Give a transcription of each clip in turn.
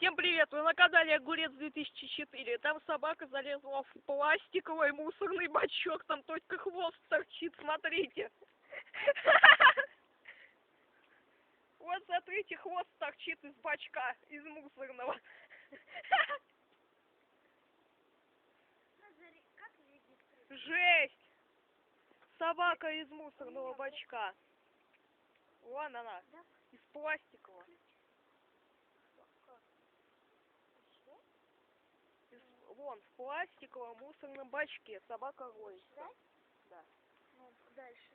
Всем привет! Вы на канале Огурец 2004. Там собака залезла в пластиковый мусорный бачок. Там только хвост торчит, смотрите. Вот смотрите, хвост торчит из бачка, из мусорного. Жесть! Собака из мусорного бачка. Вон она, из пластикового. Вон, в пластиковом мусорном бачке собака роется. Да? Ну, дальше.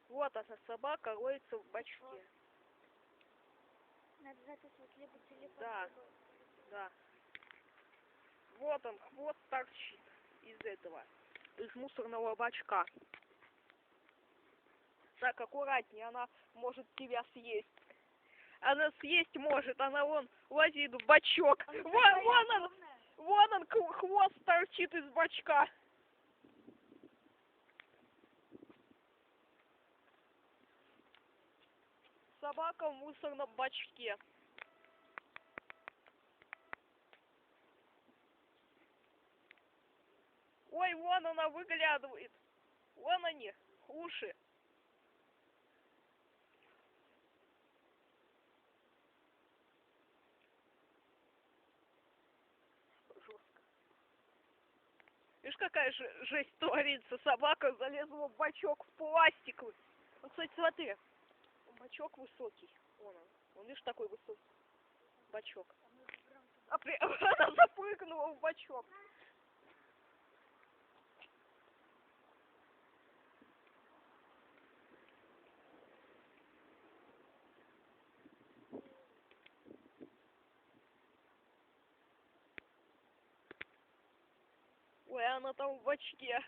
Вот она, собака роется в бачке. Надо записывать либо телефон, Да. либо... Да. Вот он, хвост торчит из этого, из мусорного бачка. Так, аккуратнее, она может тебя съесть. Она съесть может, она вон лазит в бачок. Вон он, хвост торчит из бачка. Собака в мусорном бачке. Ой, вон она выглядывает. Вон они, уши. Жестко. Видишь, какая жесть творится. Собака залезла в бачок в пластиковый. Ну, кстати, смотри. Бачок высокий. Вон он. Видишь, такой высокий бачок. Она запрыгнула в бачок. Ой, она там в бачке.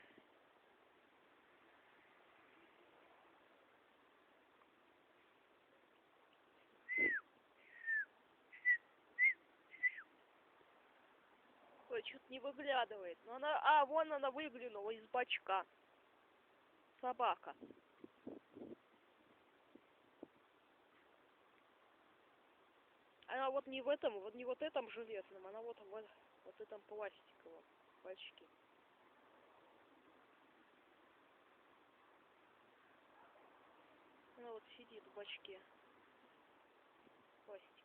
Ой, что-то не выглядывает. Но она... вон она выглянула из бачка. Собака. Она вот не в этом, вот не вот этом железном, она вот этом пластиковом бачке. Она вот сидит в бачке. Пластик.